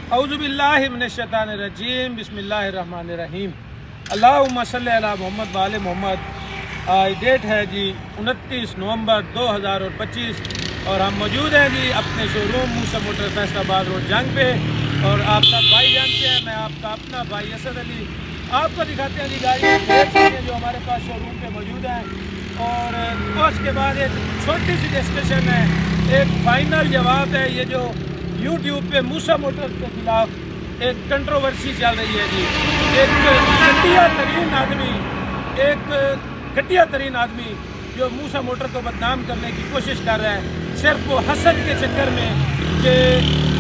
औज़ुबिल्लाहि मिनश्शैतानिर्रजीम बिस्मिल्लाहिर्रहमानिर्रहीम। अल्लाहुम्मा सल्लि अला मोहम्मद व आले मोहम्मद। आज डेट है जी 29 नवंबर 2025 और हम मौजूद हैं जी अपने शोरूम मूसा मोटर फैसलाबाद रोड जंग पे। और आप सब भाई जानते हैं, मैं आपका अपना भाई असद अली आपको दिखाते हैं जी गाड़ी जो हमारे पास शोरूम पे मौजूद हैं। और उसके बाद एक छोटी सी डिस्कशन है, एक फाइनल जवाब है। ये जो यूट्यूब पे मूसा मोटर्स के खिलाफ एक कंट्रोवर्सी चल रही है जी। एक घटिया तरीन आदमी जो मूसा मोटर को बदनाम करने की कोशिश कर रहा है, सिर्फ वो हसद के चक्कर में कि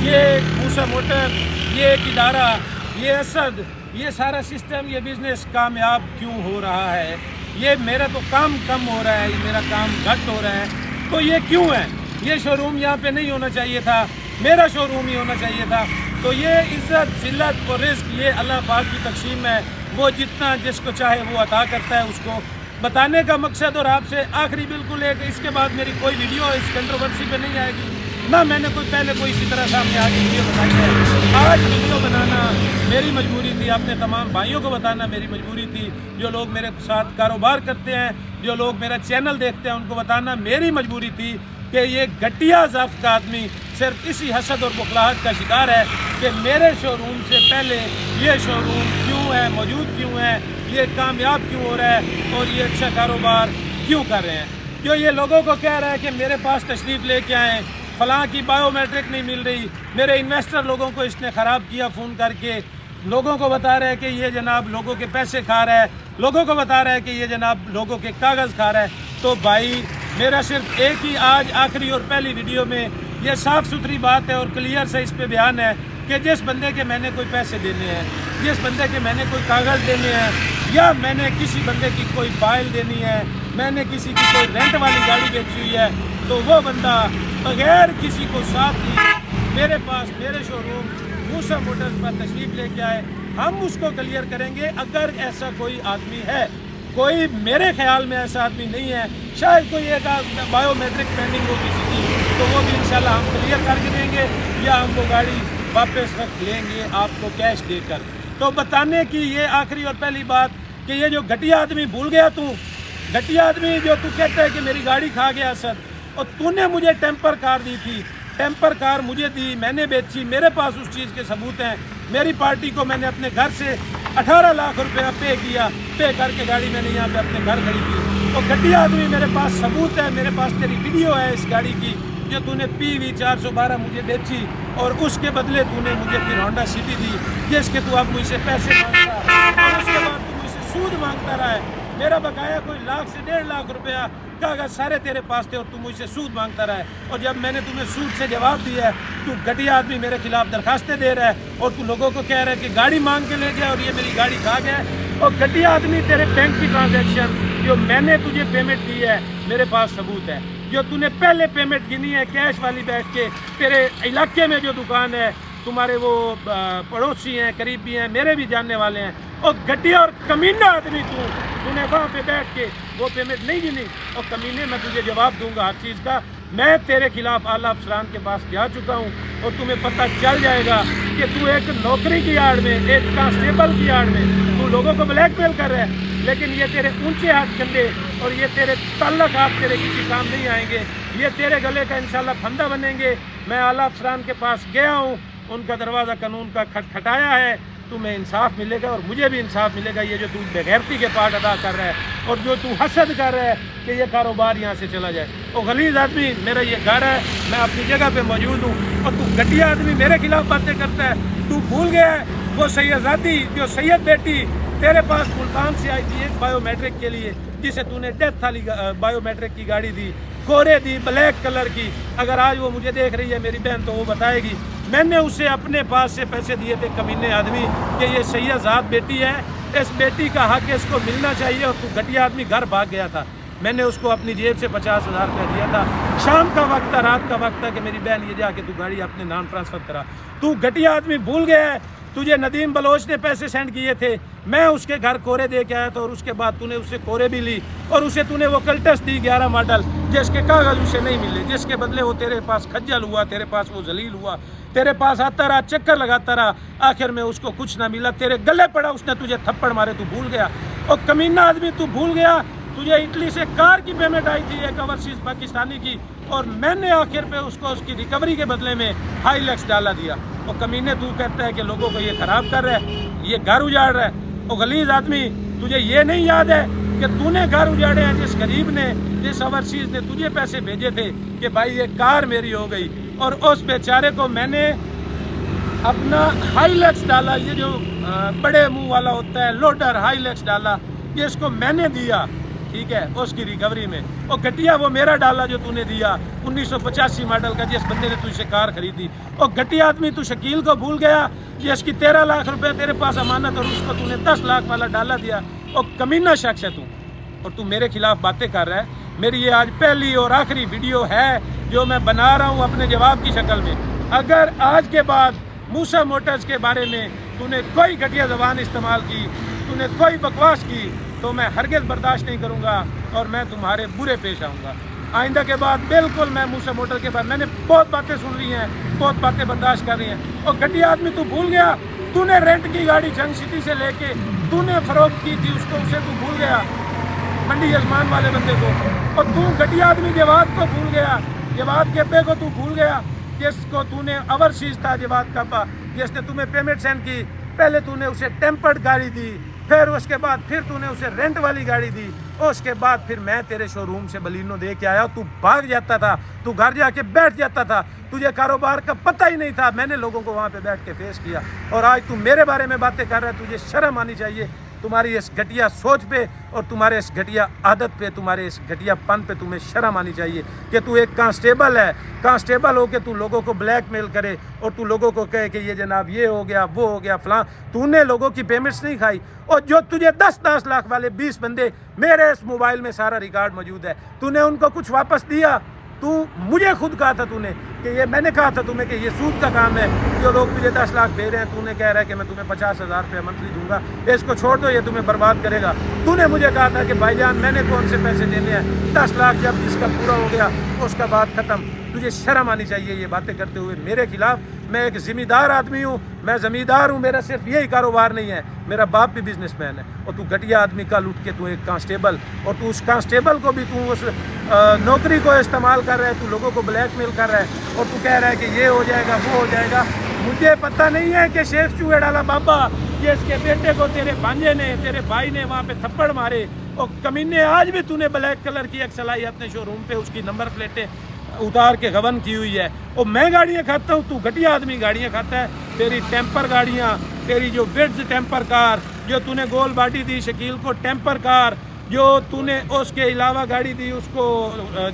ये मूसा मोटर, ये एक इदारा, ये असद, ये सारा सिस्टम, ये बिज़नेस कामयाब क्यों हो रहा है, ये मेरा तो काम कम हो रहा है, ये मेरा काम घट हो रहा है, तो ये क्यों है? ये शोरूम यहाँ पे नहीं होना चाहिए था, मेरा शोरूम ही होना चाहिए था। तो ये इज़्ज़त, जिल्लत और रिज़्क ये अल्लाह पाक की तक़सीम है, वो जितना जिसको चाहे वो अता करता है। उसको बताने का मकसद और आपसे आखिरी बिल्कुल है कि इसके बाद मेरी कोई वीडियो इस कंट्रोवर्सी पे नहीं आएगी, ना मैंने पहले कोई इसी तरह सामने आके वीडियो बनाई है। आज वीडियो बनाना मेरी मजबूरी थी, अपने तमाम भाइयों को बताना मेरी मजबूरी थी, जो लोग मेरे साथ कारोबार करते हैं, जो लोग मेरा चैनल देखते हैं, उनको बताना मेरी मजबूरी थी कि ये घटिया ज़ब्त का आदमी सिर्फ इसी हसद और बुखलाहट का शिकार है कि मेरे शोरूम से पहले ये शोरूम क्यों है, मौजूद क्यों है, ये कामयाब क्यों हो रहा है और ये अच्छा कारोबार क्यों कर रहे हैं। जो ये लोगों को कह रहा है कि मेरे पास तशरीफ़ लेके आएँ, फलां की बायोमेट्रिक नहीं मिल रही, मेरे इन्वेस्टर लोगों को इसने ख़राब किया, फ़ोन करके लोगों को बता रहा है कि ये जनाब लोगों के पैसे खा रहा है, लोगों को बता रहा है कि ये जनाब लोगों के कागज़ खा रहा है। तो भाई मेरा सिर्फ एक ही आज आखिरी और पहली वीडियो में ये साफ़ सुथरी बात है और क्लियर से इस पे बयान है कि जिस बंदे के मैंने कोई पैसे देने हैं, जिस बंदे के मैंने कोई कागज़ देने हैं, या मैंने किसी बंदे की कोई फाइल देनी है, मैंने किसी की कोई रेंट वाली गाड़ी बेची हुई है, तो वो बंदा बगैर किसी को साथ लिए मेरे पास, मेरे शोरूम मूसा मोटर्स पर तशरीफ़ लेके आए, हम उसको क्लियर करेंगे। अगर ऐसा कोई आदमी है, कोई मेरे ख्याल में ऐसा आदमी नहीं है, शायद कोई एक बायोमेट्रिक पेंडिंग हो किसी की, तो वो भी इंशाल्लाह हम क्लियर करके देंगे या हम वो गाड़ी वापस रख लेंगे आपको कैश देकर। तो बताने की ये आखिरी और पहली बात कि ये जो घटिया आदमी, भूल गया तू, घटिया आदमी जो तू कहता है कि मेरी गाड़ी खा गया असद, और तूने मुझे टेम्पर कार दी थी, टेम्पर कार मुझे दी, मैंने बेची, मेरे पास उस चीज़ के सबूत हैं। मेरी पार्टी को मैंने अपने घर से 18 लाख रुपया पे किया, पे करके गाड़ी मैंने यहाँ पे अपने घर खड़ी की। तो घटिया आदमी, मेरे पास सबूत है, मेरे पास तेरी वीडियो है इस गाड़ी की जो तूने PV 412 मुझे बेची और उसके बदले तूने मुझे फिर होंडा सिटी दी, जिसके तू अब मुझसे पैसे मांगता और उसके बाद तू मुझसे सूद मांगता रहा है। मेरा बकाया कोई लाख से 1.5 लाख रुपया कागज सारे तेरे पास थे और तू मुझसे सूद मांगता रहा है। और जब मैंने तुम्हें सूद से जवाब दिया है, तू घटिया आदमी मेरे खिलाफ दरखास्तें दे रहा है और तू लोगों को कह रहा है कि गाड़ी मांग के ले गया और ये मेरी गाड़ी खा गया है। और घटिया आदमी, तेरे बैंक की ट्रांजैक्शन जो मैंने तुझे पेमेंट दी है, मेरे पास सबूत है। जो तूने पहले पेमेंट गिनी है कैश वाली बैठ के, तेरे इलाके में जो दुकान है, तुम्हारे वो पड़ोसी हैं, करीबी हैं, मेरे भी जानने वाले हैं, और घटिया और कमीना आदमी तूने वहाँ पे बैठ के वो पेमेंट नहीं गिनी। और कमीने मैं तुझे जवाब दूंगा हर चीज़ का। मैं तेरे खिलाफ आला अफसरान के पास जा चुका हूँ और तुम्हें पता चल जाएगा कि तू एक नौकरी की आड़ में, एक कांस्टेबल की आड़ में तू लोगों को ब्लैकमेल कर रहा है। लेकिन ये तेरे ऊंचे हाथ कंधे और ये तेरे तल्लक हाथ तेरे किसी काम नहीं आएंगे, ये तेरे गले का इंशाल्लाह फंदा बनेंगे। मैं आला अफसरान के पास गया हूँ, उनका दरवाज़ा कानून का खटखटाया है, तुम्हें इंसाफ मिलेगा और मुझे भी इंसाफ मिलेगा। ये जो तू बेगैरती के पार्ट अदा कर रहा है और जो तू हसद कर रहा है कि ये कारोबार यहाँ से चला जाए, और गलीज़ आदमी, मेरा ये घर है, मैं अपनी जगह पे मौजूद हूँ और तू घटिया आदमी मेरे खिलाफ बातें करता है। तू भूल गया है वो सैयदादी, जो सैयद बेटी तेरे पास मुल्तान से आई थी एक बायोमेट्रिक के लिए, जिसे तूने डेथ वाली बायोमेट्रिक की गाड़ी दी, कोरे दी, ब्लैक कलर की। अगर आज वो मुझे देख रही है मेरी बहन, तो वो बताएगी मैंने उसे अपने पास से पैसे दिए थे कमीने आदमी कि ये सैयदाद बेटी है, इस बेटी का हक इसको मिलना चाहिए, और तू घटिया आदमी घर भाग गया था। मैंने उसको अपनी जेब से 50,000 रुपया दिया था। शाम का वक्त था, रात का वक्त था कि मेरी बहन ये जाके तू गाड़ी अपने नाम ट्रांसफ़र करा। तू घटिया आदमी भूल गया है, तुझे नदीम बलोच ने पैसे सेंड किए थे, मैं उसके घर कोरे दे के आया था और उसके बाद तूने उससे कोरे भी ली और उसे तूने वो कल्टस दी 11 मॉडल जिसके कागज़ उसे नहीं मिले, जिसके बदले वो तेरे पास खज्जल हुआ, तेरे पास वो जलील हुआ, तेरे पास आता रहा, चक्कर लगाता रहा, आखिर में उसको कुछ ना मिला, तेरे गले पड़ा, उसने तुझे थप्पड़ मारे, तू भूल गया। और कमीना आदमी तू भूल गया, तुझे इटली से कार की पेमेंट आई थी एक ओवरसीज पाकिस्तानी की, और मैंने आखिर पे उसको उसकी रिकवरी के बदले में हाईलैक्स डाला दिया। और कमीने तू कहता है कि लोगों को ये ख़राब कर रहा है, ये घर उजाड़ रहा है। और गलीज आदमी, तुझे ये नहीं याद है कि तूने घर उजाड़े हैं, जिस गरीब ने, जिस ओवरसीज ने तुझे पैसे भेजे थे कि भाई ये कार मेरी हो गई, और उस बेचारे को मैंने अपना हाईलैक्स डाला, ये जो बड़े मुंह वाला होता है लोडर, हाईलैक्स डाला, ये इसको मैंने दिया, ठीक है, उसकी रिकवरी में। और घटिया वो मेरा डाला जो तूने दिया 1985 मॉडल का, जिस बंदे ने तुझसे कार खरीदी। और घटिया आदमी तू शकील को भूल गया, जिसकी 13 लाख रुपए तेरे पास अमानत, और उसको तूने 10 लाख वाला डाला दिया। और कमीना शख्स है तू, और तू मेरे खिलाफ बातें कर रहा है। मेरी ये आज पहली और आखिरी वीडियो है जो मैं बना रहा हूँ अपने जवाब की शक्ल में। अगर आज के बाद मूसा मोटर्स के बारे में तूने कोई घटिया ज़बान इस्तेमाल की, तूने कोई बकवास की, तो मैं हरगिज़ बर्दाश्त नहीं करूँगा और मैं तुम्हारे बुरे पेश आऊँगा। आइंदा के बाद बिल्कुल मैं मूसा मोटर के बाद, मैंने बहुत बातें सुन ली हैं, बहुत बातें बर्दाश्त कर रही हैं। और घटिया आदमी तू भूल गया, तूने रेंट की गाड़ी जंग सिटी से लेके तूने फरोख्त की थी उसको, उसे तू भूल गया, मंडी यजमान वाले बंदे को। और तू घटिया आदमी जवाद को भूल गया, जवाद के अब्बे को तू भूल गया, जिसको तूने ओवरसीज था जवाद का अब्बा, जिसने तुम्हें पेमेंट सेंड की। पहले तूने उसे टेम्पर्ड गाड़ी दी, फिर उसके बाद फिर तूने उसे रेंट वाली गाड़ी दी, और उसके बाद फिर मैं तेरे शोरूम से बलिनो दे के आया, तू भाग जाता था, तू घर जाके बैठ जाता था, तुझे कारोबार का पता ही नहीं था। मैंने लोगों को वहाँ पे बैठ के फेस किया, और आज तू मेरे बारे में बातें कर रहा है। तुझे शर्म आनी चाहिए तुम्हारी इस घटिया सोच पे, और तुम्हारे इस घटिया आदत पे, तुम्हारे इस घटियापन पे तुम्हें शर्म आनी चाहिए कि तू एक कांस्टेबल है, कांस्टेबल हो के तू लोगों को ब्लैकमेल करे और तू लोगों को कहे कि ये जनाब ये हो गया, वो हो गया, फलां। तूने लोगों की पेमेंट्स नहीं खाई, और जो तुझे 10-10 लाख वाले 20 बंदे, मेरे इस मोबाइल में सारा रिकॉर्ड मौजूद है, तूने उनको कुछ वापस दिया? तू मुझे खुद कहा था तूने कि ये, मैंने कहा था तुम्हें कि ये सूद का काम है, जो लोग तुझे 10 लाख दे रहे हैं, तूने कह रहा है कि मैं तुम्हें 50,000 रुपये मंथली दूंगा, इसको छोड़ दो, ये तुम्हें बर्बाद करेगा। तूने मुझे कहा था कि भाईजान मैंने कौन से पैसे देने हैं, 10 लाख जब इसका पूरा हो गया उसका बाद ख़त्म। तुझे शर्म आनी चाहिए ये बातें करते हुए मेरे खिलाफ। मैं एक ज़िम्मेदार आदमी हूँ, मैं ज़मींदार हूँ, मेरा सिर्फ यही कारोबार नहीं है, मेरा बाप भी बिजनेसमैन है। और तू घटिया आदमी का लूट के तू एक कांस्टेबल, और तू उस कांस्टेबल को भी तू उस नौकरी को इस्तेमाल कर रहा है, तू लोगों को ब्लैकमेल कर रहा है, और तू कह रहा है कि ये हो जाएगा, वो हो जाएगा। मुझे पता नहीं है कि शेख चूहेडाला बाबा, ये इसके बेटे को तेरे भांजे ने, तेरे भाई ने वहाँ पे थप्पड़ मारे। और कमीने आज भी तूने ब्लैक कलर की एक सलाई अपने शोरूम पे, उसकी नंबर प्लेटें उतार के गबन की हुई है। और मैं गाड़ियाँ खाता हूँ, तू घटिया आदमी गाड़ियाँ खाता है। तेरी टेम्पर गाड़ियाँ, तेरी जो बिड्स टेम्पर कार, जो तूने गोल बाडी दी शकील को टेम्पर कार, जो तूने उसके अलावा गाड़ी दी उसको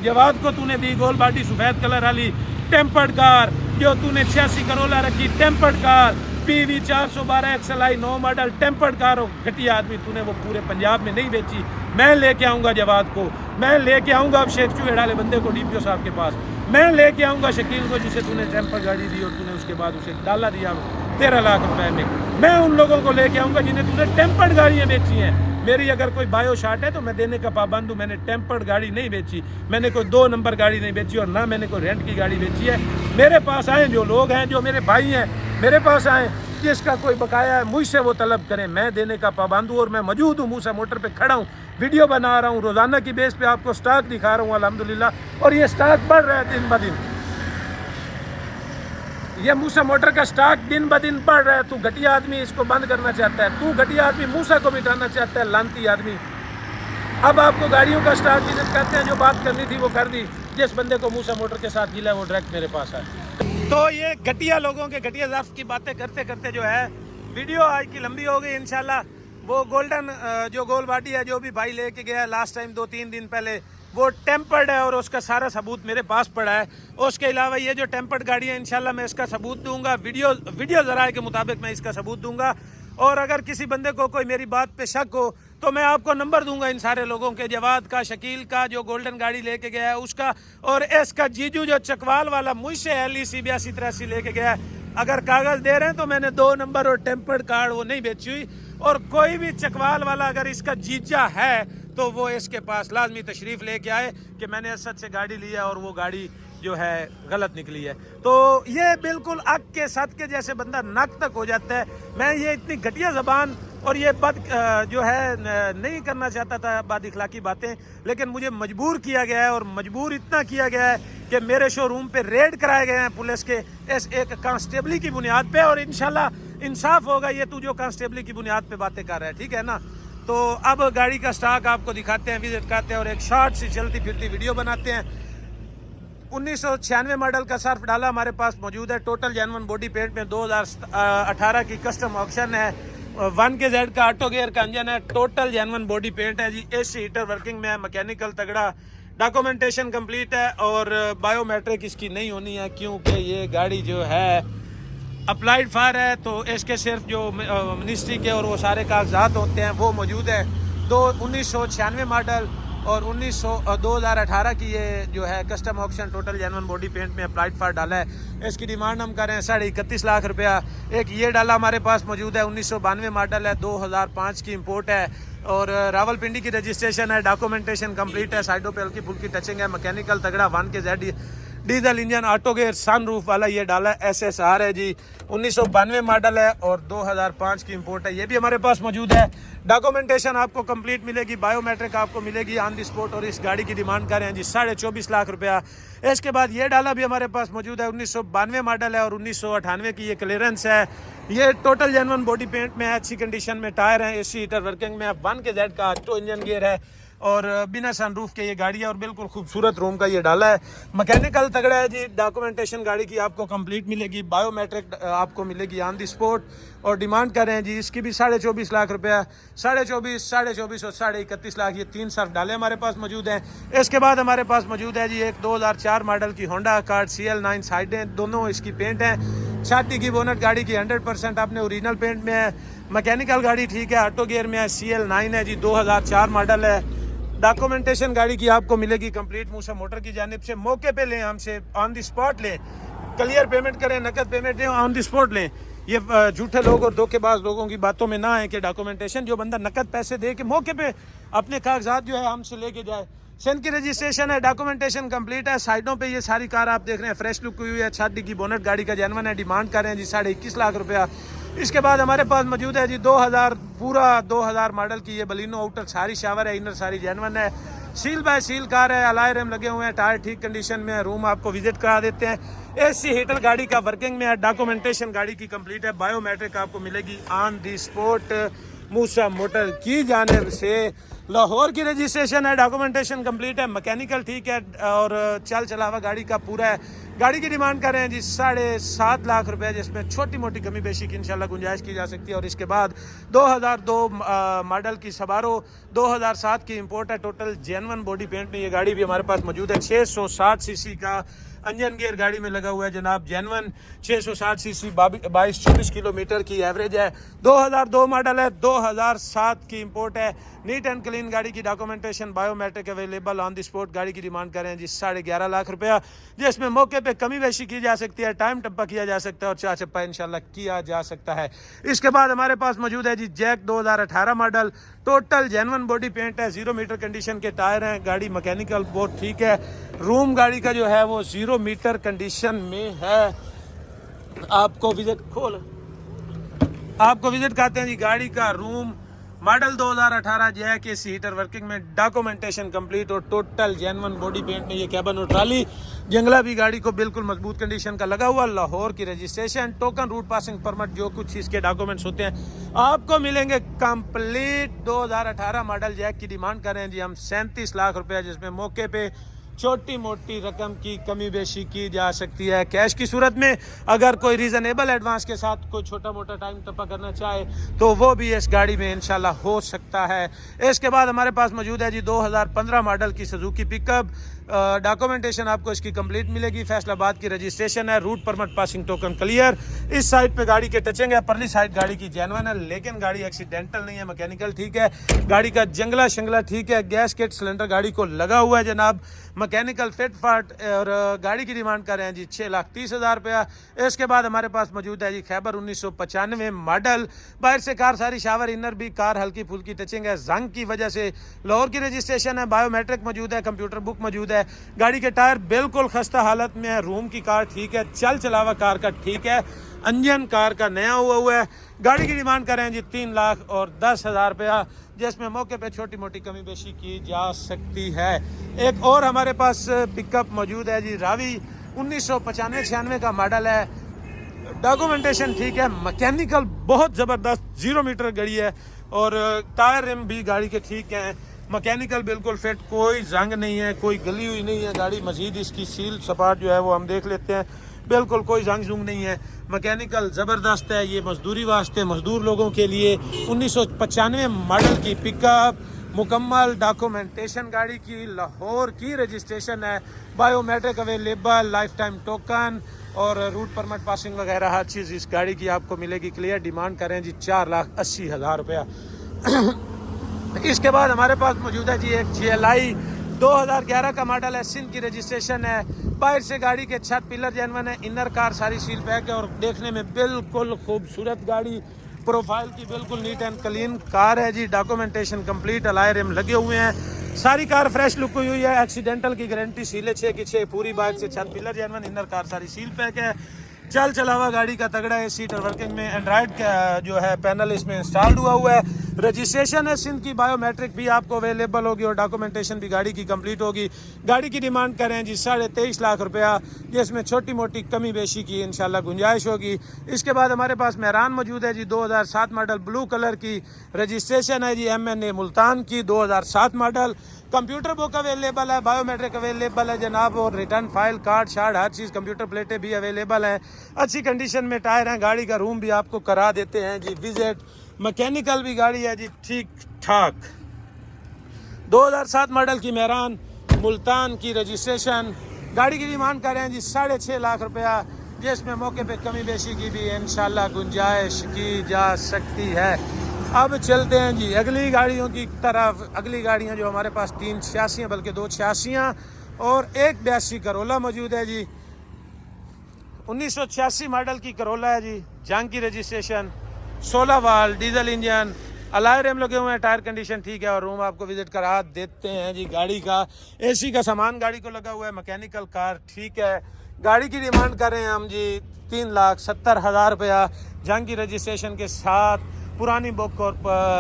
जवाद को तूने दी गोल बाडी सफ़ेद कलर वाली टेम्पर्ड कार, जो तूने 86 करोला रखी tempered car, PV 412 XLI 9 model tempered car हो। घटिया आदमी तूने वो पूरे पंजाब में नहीं बेची। मैं लेके आऊँगा जवाद को, मैं लेके आऊँगा अब शेख चूहेडाले बंदे को DPO साहब के पास, मैं लेके आऊँगा शकील को जिसे तूने टेम्पर गाड़ी दी और तूने उसके बाद उसे डाला दिया 13 लाख रुपए में। मैं उन लोगों को लेके आऊँगा जिन्हें तूने टेम्पर्ड गाड़ियाँ बेची हैं। मेरी अगर कोई बायो शार्ट है तो मैं देने का पाबंद हूँ। मैंने टेम्पर्ड गाड़ी नहीं बेची, मैंने कोई 2 नंबर गाड़ी नहीं बेची, और ना मैंने कोई रेंट की गाड़ी बेची है। मेरे पास आए जो लोग हैं, जो मेरे भाई हैं, मेरे पास आए, जिसका कोई बकाया है मुझसे वो तलब करें, मैं देने का पाबंद हूँ। और मैं मौजूद हूँ, मूसा मोटर पे खड़ा हूँ, वीडियो बना रहा हूँ, रोज़ाना की बेस पे आपको स्टॉक दिखा रहा हूँ अल्हम्दुलिल्लाह। और ये स्टॉक बढ़ रहा है दिन ब दिन, ये मूसा मोटर का स्टॉक दिन ब दिन बढ़ रहा है। तू घटिया आदमी इसको बंद करना चाहता है, तू घटिया आदमी मूसा को मिटाना चाहता है, लानती आदमी। अब आपको गाड़ियों का स्टॉक विजिट करते हैं, जो बात करनी थी वो कर दी। जिस बंदे को मूसा मोटर के साथ गिला है वो डायरेक्ट मेरे पास है। तो ये घटिया लोगों के घटिया ज़ब्त की बातें करते करते जो है वीडियो आज की लंबी हो गई। इंशाल्लाह वो गोल्डन जो गोल बाटी है, जो भी भाई लेके गया लास्ट टाइम 2-3 दिन पहले, वो टेम्पर्ड है और उसका सारा सबूत मेरे पास पड़ा है। उसके अलावा ये जो टेम्पर्ड गाड़ी है, इंशाल्लाह मैं इसका सबूत दूंगा, वीडियो ज़राए के मुताबिक मैं इसका सबूत दूंगा। और अगर किसी बंदे को कोई मेरी बात पे शक हो तो मैं आपको नंबर दूंगा इन सारे लोगों के, जवाद का, शकील का जो गोल्डन गाड़ी लेके गया है उसका, और इसका जीजू जो चकवाल वाला मुझसे LEC 8283 लेके गया है। अगर कागज़ दे रहे हैं तो मैंने 2 नंबर और टेम्पर्ड कार्ड वो नहीं बेची हुई। और कोई भी चकवाल वाला अगर इसका जीजा है तो वो इसके पास लाजमी तशरीफ़ लेके आए कि मैंने असद से गाड़ी ली है और वो गाड़ी जो है गलत निकली है। तो ये बिल्कुल अक के सद के जैसे बंदा नक तक हो जाता है। मैं ये इतनी घटिया ज़बान और ये जो है नहीं करना चाहता था बद इखलाकी बातें, लेकिन मुझे मजबूर किया गया है, और मजबूर इतना किया गया है कि मेरे शोरूम पे रेड कराए गए हैं पुलिस के इस एक कांस्टेबली की बुनियाद पे, और इंशाल्लाह इंसाफ होगा। ये तू जो कांस्टेबली की बुनियाद पे बातें कर रहा है, ठीक है ना। तो अब गाड़ी का स्टॉक आपको दिखाते हैं, विजिट करते हैं और एक शॉर्ट सी चलती फिरती वीडियो बनाते हैं। 1996 मॉडल का सर्फ डाला हमारे पास मौजूद है। टोटल जेन्युइन बॉडी पेंट में 2018 की कस्टम ऑप्शन है। 1KZ का ऑटो गियर का इंजन है। टोटल जेन्युइन बॉडी पेंट है जी। AC हीटर वर्किंग में है। मैकेनिकल तगड़ा, डॉक्यूमेंटेशन कंप्लीट है और बायोमेट्रिक इसकी नहीं होनी है क्योंकि ये गाड़ी जो है अप्लाइड फायर है, तो इसके सिर्फ जो मिनिस्ट्री के और वो सारे कागजात होते हैं वो मौजूद है। 1996 मॉडल और 2018 की ये जो है custom option total genuine body paint में अप्लाइड फायर डाला है। इसकी डिमांड हम कर रहे हैं 31.5 लाख रुपया। एक ये डाला हमारे पास मौजूद है, 1992 मॉडल है, 2005 की इंपोर्ट है और रावलपिंडी की रजिस्ट्रेशन है। डॉक्यूमेंटेशन कंप्लीट है। साइडों पे हल्की फुल्की टचिंग है। मैकेनिकल तगड़ा, 1KZ diesel engine, auto gear, sunroof वाला ये डाला है। SSR है जी। 1992 मॉडल है और 2005 की इंपोर्ट है। ये भी हमारे पास मौजूद है। डॉक्यूमेंटेशन आपको कंप्लीट मिलेगी, बायोमेट्रिक आपको मिलेगी ऑन द स्पॉट, और इस गाड़ी की डिमांड कर रहे हैं जी 24.5 लाख रुपया। इसके बाद ये डाला भी हमारे पास मौजूद है। 1992 मॉडल है और 1998 की ये क्लियरेंस है। ये टोटल जेन्युइन बॉडी पेंट में है, अच्छी कंडीशन में टायर है, AC हीटर वर्किंग में है, 1KZ का ऑटो इंजन गियर है और बिना सनरूफ के ये गाड़ी है और बिल्कुल खूबसूरत रूम का ये डाला है। मैकेनिकल तगड़ा है जी। डॉक्यूमेंटेशन गाड़ी की आपको कंप्लीट मिलेगी, बायोमेट्रिक आपको मिलेगी ऑन द स्पॉट, और डिमांड कर रहे हैं जी इसकी भी 24.5 लाख रुपया। 24.5, 24.5 और 31.5 लाख, ये 3 सर्फ डाले हमारे पास मौजूद हैं। इसके बाद हमारे पास मौजूद है जी एक 2004 मॉडल की होंडा अकॉर्ड CL9 साइडें, दोनों इसकी पेंट हैं। छाती की बोनट गाड़ी की 100% आपने ओरिजिनल पेंट में है। मैकेनिकल गाड़ी ठीक है, ऑटो गियर में है, CL9 है जी, 2004 मॉडल है। डॉक्यूमेंटेशन गाड़ी की आपको मिलेगी कंप्लीट मूसा मोटर की जानिब से। मौके पे लें, हमसे ऑन द स्पॉट लें, क्लियर पेमेंट करें, नकद पेमेंट लें, ऑन द स्पॉट लें। ये झूठे लोग और धोखेबाज लोगों की बातों में ना आए कि डॉक्यूमेंटेशन जो बंदा नकद पैसे दे के मौके पे अपने कागजात जो है हमसे लेके जाए। सिंध की रजिस्ट्रेशन है, डॉक्यूमेंटेशन कंप्लीट है। साइडों पे ये सारी कार आप देख रहे हैं फ्रेश लुक हुई है। छाती की बोनट गाड़ी का जेन्युइन है। डिमांड कर रहे हैं जी 21.5 लाख रुपया। इसके बाद हमारे पास मौजूद है जी 2000 मॉडल की ये बलिनो, आउटर सारी शावर है, इनर सारी जेन्युइन है। सील बाय सील कार है, अलाय रैम लगे हुए हैं, टायर ठीक कंडीशन में है। रूम आपको विजिट करा देते हैं। AC हीटर गाड़ी का वर्किंग में है। डॉक्यूमेंटेशन गाड़ी की कंप्लीट है। बायोमेट्रिक आपको मिलेगी on the spot Musa motor की जानिब से। लाहौर की रजिस्ट्रेशन है। डॉक्यूमेंटेशन कंप्लीट है। मैकेनिकल ठीक है और चल चलावा गाड़ी का पूरा है। गाड़ी की डिमांड कर रहे हैं जी 7.5 लाख रुपए, जिसमें छोटी मोटी कमी बेशी की इंशाल्लाह गुंजाइश की जा सकती है। और इसके बाद 2002 मॉडल की सबारो, 2007 की इंपोर्ट है। टोटल जेन्युइन बॉडी पेंट में ये गाड़ी भी हमारे पास मौजूद है। 660 सीसी का इंजन गियर गाड़ी में लगा हुआ है जनाब। जेन्युइन 660 सीसी, 22-24 किलोमीटर की एवरेज है। 2002 मॉडल है, 2007 की इंपोर्ट है। नीट एंड क्लीन गाड़ी की documentation, biometric available on the spot. गाड़ी की डिमांड कर रहे हैं जी 11.5 लाख रुपया, जिसमें मौके पे कमी बेशी की जा सकती है, टाइम टप्पा किया जा सकता है और चार चप्पा इंशाल्लाह किया जा सकता है। इसके बाद हमारे पास मौजूद है जी जैक 2018 model. Total genuine body paint है, 0 मीटर कंडीशन के टायर हैं। गाड़ी मैकेनिकल बहुत ठीक है। रूम गाड़ी का जो है वो 0 मीटर कंडीशन में है। आपको विजिट करते हैं जी गाड़ी का room. Model 2018 jack, AC heater working में, डॉक्यूमेंटेशन कंप्लीट और टोटल जेन्युइन बॉडी पेंट में ये कैबन और ट्राली। जंगला भी गाड़ी को बिल्कुल मजबूत कंडीशन का लगा हुआ। लाहौर की registration, token route passing permit, जो कुछ इसके डॉक्यूमेंट्स होते हैं आपको मिलेंगे कंप्लीट। 2018 मॉडल जैक की डिमांड कर रहे हैं जी हम 37 लाख रुपया, जिसमें मौके पे छोटी मोटी रकम की कमी बेशी की जा सकती है कैश की सूरत में। अगर कोई रीजनेबल एडवांस के साथ कोई छोटा मोटा टाइम टप्पा करना चाहे तो वो भी इस गाड़ी में इंशाल्लाह हो सकता है। इसके बाद हमारे पास मौजूद है जी 2015 मॉडल की सुजुकी पिकअप। डॉक्यूमेंटेशन आपको इसकी कंप्लीट मिलेगी। फैसलाबाद की रजिस्ट्रेशन है, route permit passing token clear. इस साइड पे गाड़ी के टचिंग है, परली साइड गाड़ी की जेन्युइन है, लेकिन गाड़ी एक्सीडेंटल नहीं है, मैकेनिकल ठीक है। गाड़ी का जंगला शंगला ठीक है, गैस किट सिलेंडर गाड़ी को लगा हुआ है जनाब, मैकेनिकल फिट फाट। और गाड़ी की डिमांड कर रहे हैं जी 6,30,000 रुपया। इसके बाद हमारे पास मौजूद है जी खैबर 1995 मॉडल। बाहर से कार सारी शावर, इनर भी कार हल्की फुल्की टचिंग है, जंग की वजह से। लाहौर की रजिस्ट्रेशन है, बायोमेट्रिक मौजूद है, कंप्यूटर बुक मौजूद है। गाड़ी के टायर बिल्कुल खस्ता हालत में है, रूम की कार ठीक है, चल चलावा कार का ठीक है, इंजन कार का नया हुआ है। गाड़ी की डिमांड कर रहे हैं जी 3,10,000 रुपया, जिसमें मौके पे छोटी मोटी कमी बेशी की जा सकती है। एक और हमारे पास पिकअप मौजूद है जी रावी 1995-96 का मॉडल है, डॉक्यूमेंटेशन ठीक है, मैकेनिकल बहुत ज़बरदस्त 0 मीटर गाड़ी है। और टायर रिम भी गाड़ी के ठीक हैं, मैकेनिकल बिल्कुल फिट, कोई जंग नहीं है, कोई गली हुई नहीं है गाड़ी। मजीद इसकी सील सपाट जो है वो हम देख लेते हैं, बिल्कुल कोई जंग जुंग नहीं है, मैकेनिकल ज़बरदस्त है। ये मजदूरी वास्ते, मजदूर लोगों के लिए 1995 मॉडल की पिकअप, मुकम्मल डॉक्यूमेंटेशन गाड़ी की, लाहौर की रजिस्ट्रेशन है, biometric available, life time token और रूट परमिट पासिंग वगैरह हर चीज़ इस गाड़ी की आपको मिलेगी क्लियर। डिमांड करें जी 4,80,000 रुपया। इसके बाद हमारे पास मौजूद है जी एक GLI 2011 का मॉडल है, सिंध की रजिस्ट्रेशन है। बाहर से गाड़ी के छत पिलर जेन्युइन है, इनर कार सारी सील पैक है और देखने में बिल्कुल खूबसूरत गाड़ी, प्रोफाइल की बिल्कुल नीट एंड क्लीन कार है जी। डॉक्यूमेंटेशन कंप्लीट, अलॉय रिम लगे हुए हैं, सारी कार फ्रेश लुक हुई है, एक्सीडेंटल की गारंटी, सीले 6 की 6 पूरी। बाइक से छत पिलर जेन्युइन, इनर कार सारी सील पैक है, चल चलावा गाड़ी का तगड़ा है। सीट और वर्किंग में एंड्रॉइड का जो है पैनल इसमें इंस्टॉल्ड हुआ है। रजिस्ट्रेशन है सिंध की, बायोमेट्रिक भी आपको अवेलेबल होगी और डॉक्यूमेंटेशन भी गाड़ी की कंप्लीट होगी। गाड़ी की डिमांड करें जी 23.5 लाख रुपया, जिसमें छोटी मोटी कमी बेशी की इंशाल्लाह गुंजाइश होगी। इसके बाद हमारे पास मेहरान मौजूद है जी 2007 मॉडल, ब्लू कलर की रजिस्ट्रेशन है जी, MNA मुल्तान की 2007 मॉडल। कंप्यूटर बुक अवेलेबल है, बायोमेट्रिक अवेलेबल है जनाब, और रिटर्न फाइल, कार्ड शार्ड हर चीज़, कंप्यूटर प्लेटें भी अवेलेबल हैं, अच्छी कंडीशन में टायर हैं। गाड़ी का रूम भी आपको करा देते हैं जी विजिट, मैकेनिकल भी गाड़ी है जी ठीक ठाक। 2007 मॉडल की मेहरान मुल्तान की रजिस्ट्रेशन। गाड़ी की डिमांड कर रहे हैं जी 6.5 लाख रुपया, जिसमें मौके पे कमी बेशी की भी इंशाल्लाह गुंजाइश की जा सकती है। अब चलते हैं जी अगली गाड़ियों की तरफ। अगली गाड़ियां जो हमारे पास 3 86 बल्कि 2 86 और एक 82 करोला मौजूद है जी। 1986 मॉडल की करोला है जी, जंग की रजिस्ट्रेशन, 16 वाल, डीजल इंजन, अलॉय रिम लगे हुए हैं, टायर कंडीशन ठीक है और रूम आपको विजिट करा देते हैं जी। गाड़ी का AC का सामान गाड़ी को लगा हुआ है, मैकेनिकल कार ठीक है। गाड़ी की डिमांड कर रहे हैं हम जी 3,70,000 रुपया, जंग की रजिस्ट्रेशन के साथ, पुरानी बुक और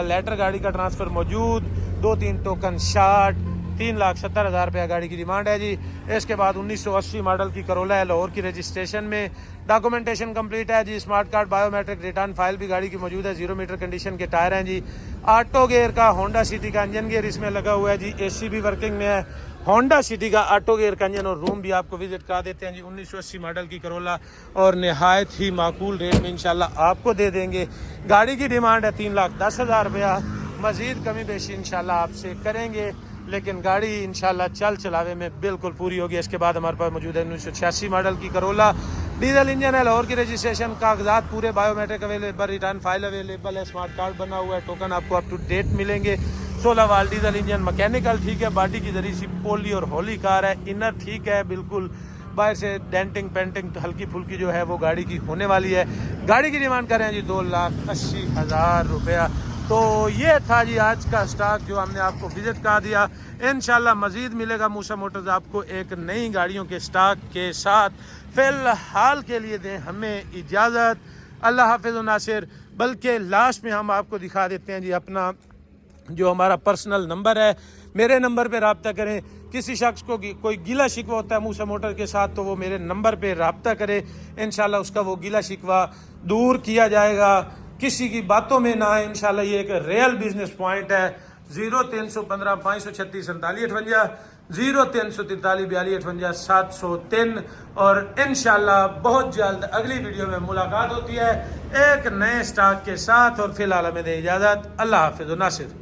लेटर गाड़ी का ट्रांसफ़र मौजूद, 2-3 टोकन शार्ट, 3,70,000 रुपया गाड़ी की डिमांड है जी। इसके बाद 1980 मॉडल की करोला है, लाहौर की रजिस्ट्रेशन में, डॉक्यूमेंटेशन कंप्लीट है जी, smart card, biometric, return file भी गाड़ी की मौजूद है, 0 मीटर कंडीशन के टायर हैं जी। ऑटो गेयर का होंडा सिटी का इंजन गेयर इसमें लगा हुआ है जी, AC भी वर्किंग में है, होंडा सिटी का ऑटो गेयर का इंजन और रूम भी आपको विजिट करा देते हैं जी। 1980 मॉडल की करोला और नहायत ही माकूल रेट में इंशाल्लाह आपको दे देंगे। गाड़ी की डिमांड है 3,10,000 रुपया, मज़ीद कमी बेशी इंशाल्लाह आपसे करेंगे, लेकिन गाड़ी इंशाल्लाह चल चलावे में बिल्कुल पूरी होगी। इसके बाद हमारे पास मौजूद है 1986 मॉडल की करोला, डीजल इंजन है, लाहौर की रजिस्ट्रेशन, कागजात पूरे, biometric available, return file available है, स्मार्ट कार्ड बना हुआ है, टोकन आपको अप टू डेट मिलेंगे। 16 वाल डीजल इंजन, मैकेनिकल ठीक है, बॉडी की जरिए सी पोली और होली कार है, इनर ठीक है बिल्कुल, बाहर से डेंटिंग पेंटिंग हल्की फुल्की जो है वो गाड़ी की होने वाली है। गाड़ी की डिमांड कर रहे हैं जी 2,80,000 रुपया। तो ये था जी आज का स्टॉक जो हमने आपको विजिट करा दिया। इंशाल्लाह मज़ीद मिलेगा मूसा मोटर्स आपको एक नई गाड़ियों के स्टॉक के साथ। फ़िलहाल के लिए दें हमें इजाज़त, अल्लाह हाफ़िज़ व नासिर। बल्कि लास्ट में हम आपको दिखा देते हैं जी अपना जो हमारा पर्सनल नंबर है, मेरे नंबर पे रब्ता करें। किसी शख्स को कोई गिला शिकवा होता है मूसा मोटर के साथ तो वो मेरे नंबर पे रब्ता करे, इंशाल्लाह उसका वो गिला शिकवा दूर किया जाएगा। किसी की बातों में ना है इंशाल्लाह, ये एक रियल बिजनेस पॉइंट है। 0315 536 47 58, 0343 42 58 703। और इंशाल्लाह बहुत जल्द अगली वीडियो में मुलाकात होती है एक नए स्टॉक के साथ। और फिलहाल हमें दे इजाज़त, अल्लाह हाफ़िज़ व नासिर।